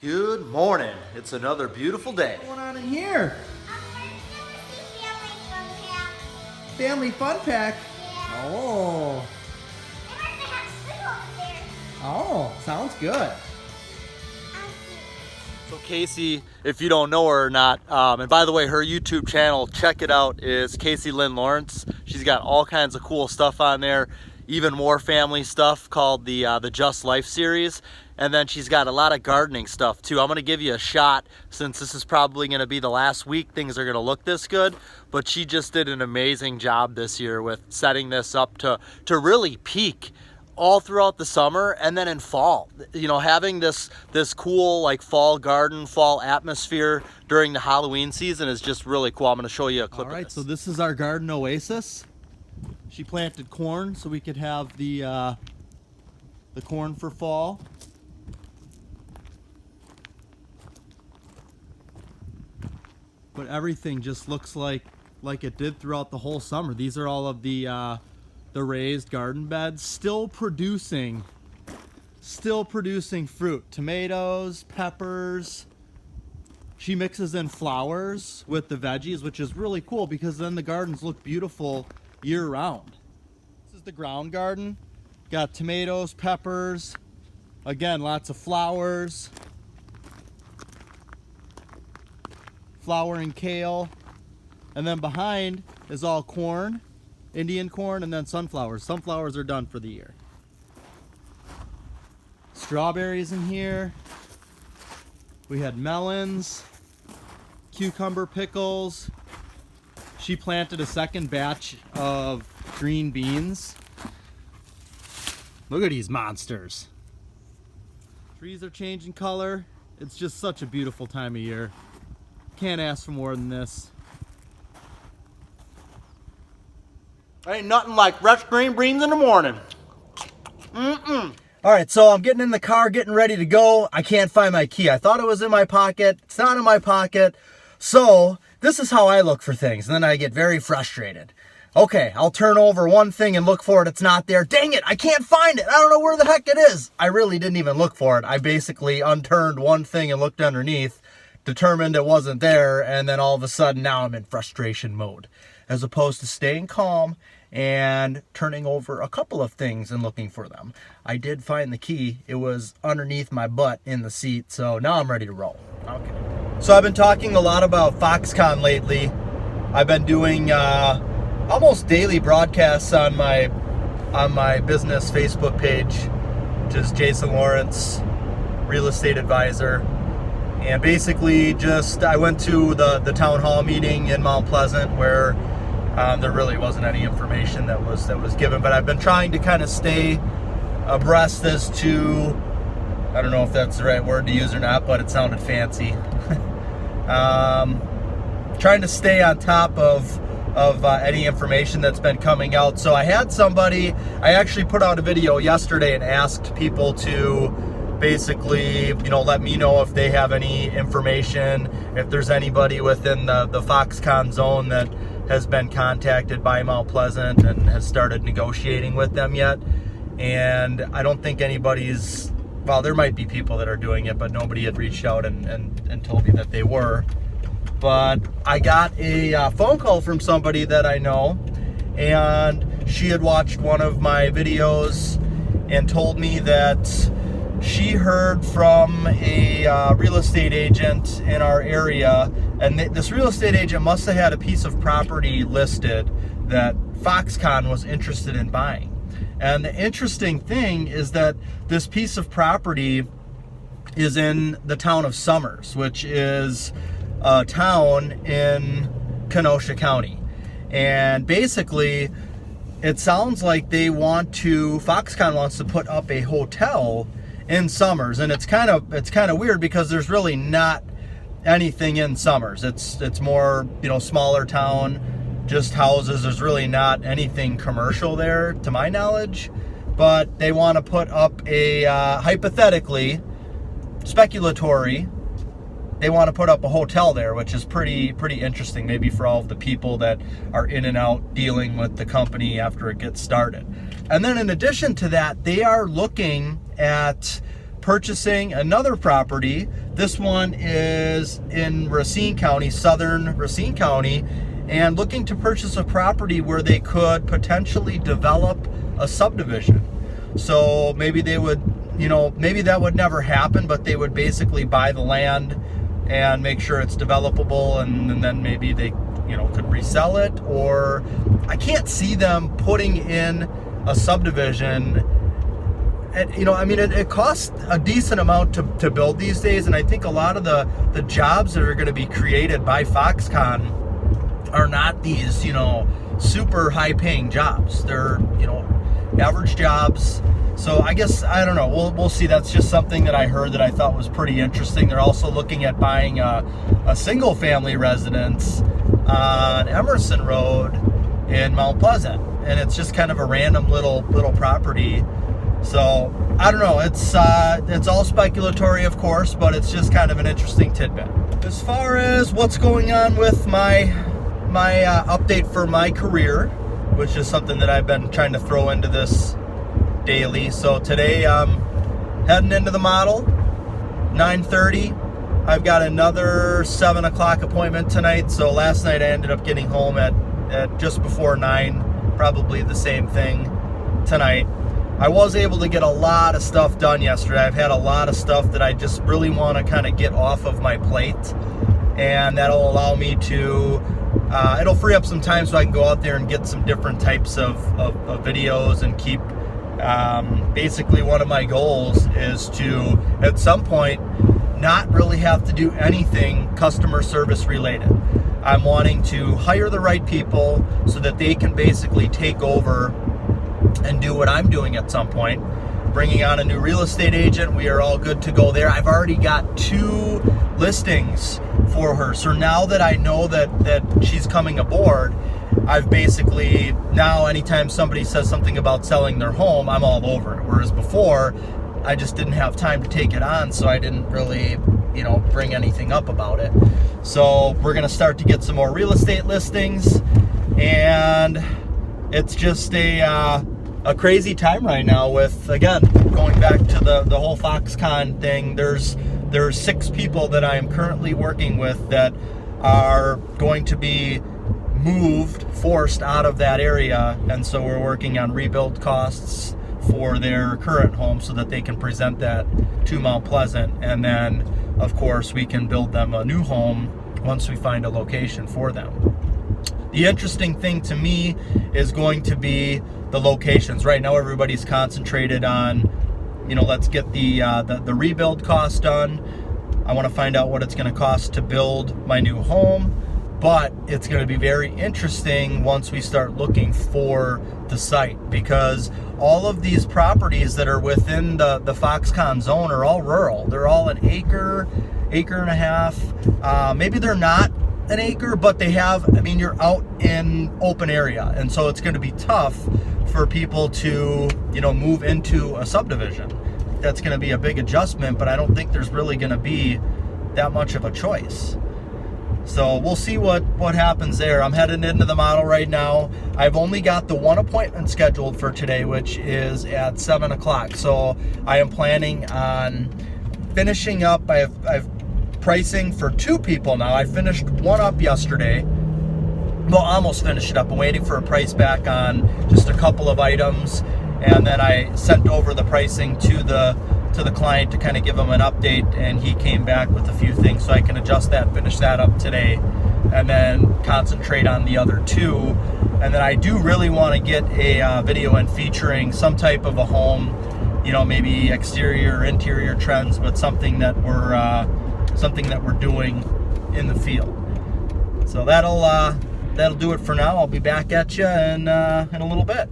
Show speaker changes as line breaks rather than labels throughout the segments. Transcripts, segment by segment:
Good morning. It's another beautiful day.
What's going on in here? Family fun pack.
Yeah.
Oh.
They must have food over there.
Oh, sounds good.
So Casey, if you don't know her or not, and by the way, her YouTube channel, check it out, is Lynne Lawrence. She's got all kinds of cool stuff on there, even more family stuff called the Just Life series. And then she's got a lot of gardening stuff too. I'm gonna give you a shot since this is probably gonna be the last week things are gonna look this good. But she just did an amazing job this year with setting this up to really peak all throughout the summer and then in fall. You know, having this cool like fall garden, fall atmosphere during the Halloween season is just really cool. I'm gonna show you a clip
All right,
of this.
so this is our garden Oasis. She planted corn so we could have the corn for fall. But everything just looks like it did throughout the whole summer. These are all of the raised garden beds, still producing fruit, tomatoes, peppers. She mixes in flowers with the veggies, which is really cool because then the gardens look beautiful year round. This is the ground garden. Got tomatoes, peppers, again, lots of flowers. Flowering kale, and then behind is all corn, Indian corn, and then sunflowers. Sunflowers are done for the year. Strawberries in here. We had melons, cucumber pickles. She planted a second batch of green beans. Look at these monsters. Trees are changing color. It's just such a beautiful time of year. Can't ask for more than this.
Ain't nothing like fresh green beans in the morning.
All right, so I'm getting in the car, getting ready to go. I can't find my key. I thought it was in my pocket. It's not in my pocket. So this is how I look for things, and then I get very frustrated. Okay, I'll turn over one thing and look for it. It's not there. Dang it, I can't find it. I don't know where the heck it is. I really didn't even look for it. I basically unturned one thing and looked underneath, determined it wasn't there, and then all of a sudden now I'm in frustration mode, as opposed to staying calm and turning over a couple of things and looking for them. I did find the key. It was underneath my butt in the seat, so now I'm ready to roll. Okay. So I've been talking a lot about Foxconn lately. I've been doing almost daily broadcasts on my business Facebook page, which is Jason Lawrence, Real Estate Advisor. And basically I went to the town hall meeting in Mount Pleasant where there really wasn't any information that was given. But I've been trying to kind of stay abreast as to, I don't know if that's the right word to use or not, but it sounded fancy. Trying to stay on top of any information that's been coming out. So I had somebody, I actually put out a video yesterday and asked people to basically, let me know if they have any information, if there's anybody within the Foxconn zone that has been contacted by Mount Pleasant and has started negotiating with them yet. And I don't think anybody's, well, there might be people that are doing it, but nobody had reached out and told me that they were. But I got a phone call from somebody that I know, and she had watched one of my videos and told me that she heard from a real estate agent in our area, and this real estate agent must have had a piece of property listed that Foxconn was interested in buying. And the interesting thing is that this piece of property is in the town of Summers, which is a town in Kenosha County. And basically, it sounds like Foxconn wants to put up a hotel in Summers, and it's kind of weird because there's really not anything in Summers. It's more, smaller town, just houses. There's really not anything commercial there to my knowledge, but they want to put up a hypothetically speculatory, they want to put up a hotel there, which is pretty interesting, maybe for all of the people that are in and out dealing with the company after it gets started. And then in addition to that, they are looking at purchasing another property. This one is in Racine County, southern Racine County, and looking to purchase a property where they could potentially develop a subdivision. So maybe they would, maybe that would never happen, but they would basically buy the land and make sure it's developable, and then maybe they, could resell it. Or I can't see them putting in a subdivision. And, it costs a decent amount to build these days, and I think a lot of the jobs that are going to be created by Foxconn are not these, super high-paying jobs. They're, average jobs. So I guess, I don't know, we'll see. That's just something that I heard that I thought was pretty interesting. They're also looking at buying a single-family residence on Emerson Road in Mount Pleasant, and it's just kind of a random little property. So I don't know, it's all speculatory, of course, but it's just kind of an interesting tidbit. As far as what's going on with my update for my career, which is something that I've been trying to throw into this daily. So today I'm heading into the model, 9:30. I've got another 7 o'clock appointment tonight. So last night I ended up getting home at just before 9, probably the same thing tonight. I was able to get a lot of stuff done yesterday. I've had a lot of stuff that I just really want to kind of get off of my plate, and that'll allow me to, it'll free up some time so I can go out there and get some different types of videos and keep, basically one of my goals is to, at some point, not really have to do anything customer service related. I'm wanting to hire the right people so that they can basically take over and do what I'm doing at some point. Bringing on a new real estate agent. We are all good to go there. I've already got 2 listings for her. So now that I know that she's coming aboard, I've basically, now anytime somebody says something about selling their home, I'm all over it. Whereas before, I just didn't have time to take it on, so I didn't really, bring anything up about it. So we're gonna start to get some more real estate listings, and it's just a crazy time right now with, again, going back to the whole Foxconn thing. There's 6 people that I am currently working with that are going to be forced out of that area, and so we're working on rebuild costs for their current home so that they can present that to Mount Pleasant, and then of course we can build them a new home once we find a location for them. The interesting thing to me is going to be the locations. Right now everybody's concentrated on, let's get the rebuild cost done. I want to find out what it's going to cost to build my new home, but it's going to be very interesting once we start looking for the site, because all of these properties that are within the Foxconn zone are all rural. They're all an acre and a half. Maybe they're not an acre, but they have, you're out in open area, and so it's going to be tough for people to, move into a subdivision. That's going to be a big adjustment, but I don't think there's really going to be that much of a choice. So we'll see what happens there. I'm heading into the model right now. I've only got the 1 appointment scheduled for today, which is at 7 o'clock. So I am planning on finishing up. I've pricing for 2 people now. I finished one up yesterday. Well, almost finished it up. I'm waiting for a price back on just a couple of items, and then I sent over the pricing to the client to kind of give him an update, and he came back with a few things, so I can adjust that, finish that up today, and then concentrate on the other 2. And then I do really want to get a video in featuring some type of a home, maybe exterior or interior trends, but something that we're doing in the field. So that'll do it for now. I'll be back at you in a little bit.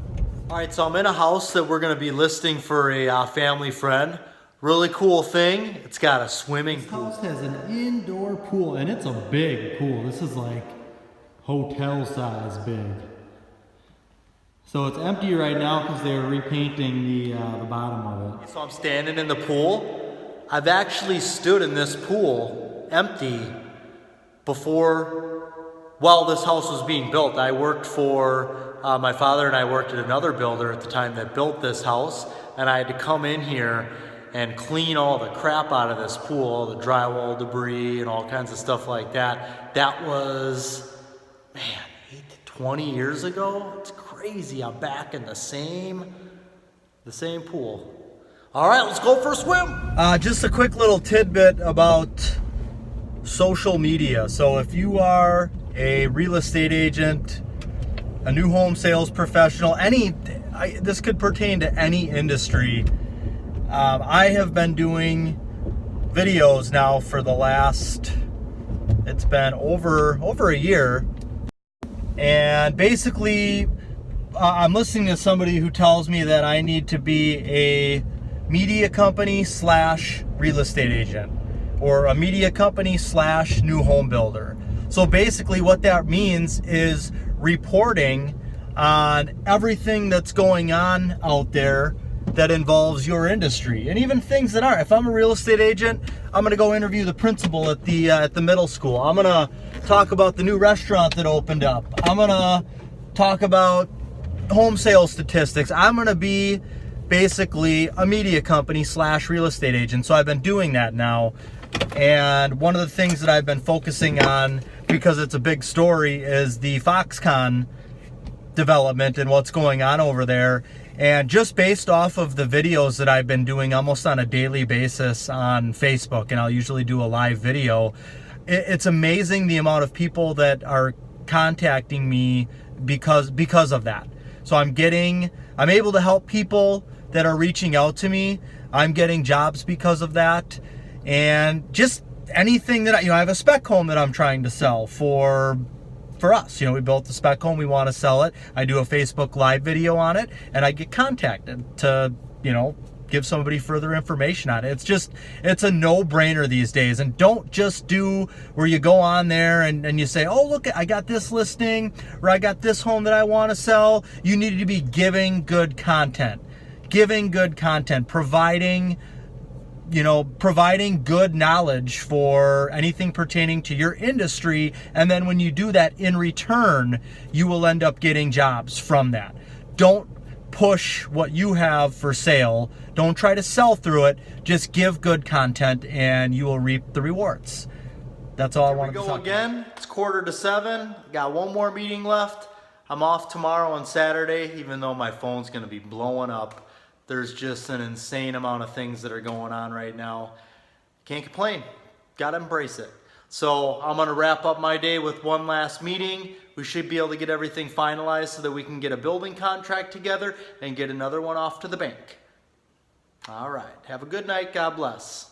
All right, so I'm in a house that we're going to be listing for a family friend. Really cool thing. It's got a swimming pool.
This house has an indoor pool, and it's a big pool. This is like hotel size big. So it's empty right now because they're repainting the bottom of it.
So I'm standing in the pool. I've actually stood in this pool empty before, while this house was being built. I worked for, my father and I worked at another builder at the time that built this house, and I had to come in here and clean all the crap out of this pool, all the drywall debris and all kinds of stuff like that. That was, man, 8 to 20 years ago. It's crazy. I'm back in the same pool. All right, let's go for a swim.
Just a quick little tidbit about social media. So if you are a real estate agent, a new home sales professional, this could pertain to any industry. I have been doing videos now for the last, it's been over a year, and basically I'm listening to somebody who tells me that I need to be a media company / real estate agent, or a media company / new home builder. So basically what that means is reporting on everything that's going on out there that involves your industry, and even things that aren't. If I'm a real estate agent, I'm gonna go interview the principal at the middle school. I'm gonna talk about the new restaurant that opened up. I'm gonna talk about home sales statistics. I'm gonna be basically a media company / real estate agent. So I've been doing that now. And one of the things that I've been focusing on, because it's a big story, is the Foxconn development and what's going on over there. And just based off of the videos that I've been doing almost on a daily basis on Facebook, and I'll usually do a live video, it's amazing the amount of people that are contacting me because of that. So I'm able to help people that are reaching out to me. I'm getting jobs because of that. And just anything that I have a spec home that I'm trying to sell for us. We built the spec home, we want to sell it. I do a Facebook live video on it, and I get contacted to, give somebody further information on it. It's a no-brainer these days. And don't just do where you go on there and you say, oh, look, I got this listing, or I got this home that I want to sell. You need to be giving good content. Providing good knowledge for anything pertaining to your industry. And then when you do that, in return, you will end up getting jobs from that. Don't push what you have for sale. Don't try to sell through it. Just give good content and you will reap the rewards. That's all I wanted to talk about.
Again, it's 6:45. Got one more meeting left. I'm off tomorrow and Saturday, even though my phone's going to be blowing up. There's just an insane amount of things that are going on right now. Can't complain. Got to embrace it. So I'm going to wrap up my day with one last meeting. We should be able to get everything finalized so that we can get a building contract together and get another one off to the bank. All right. Have a good night. God bless.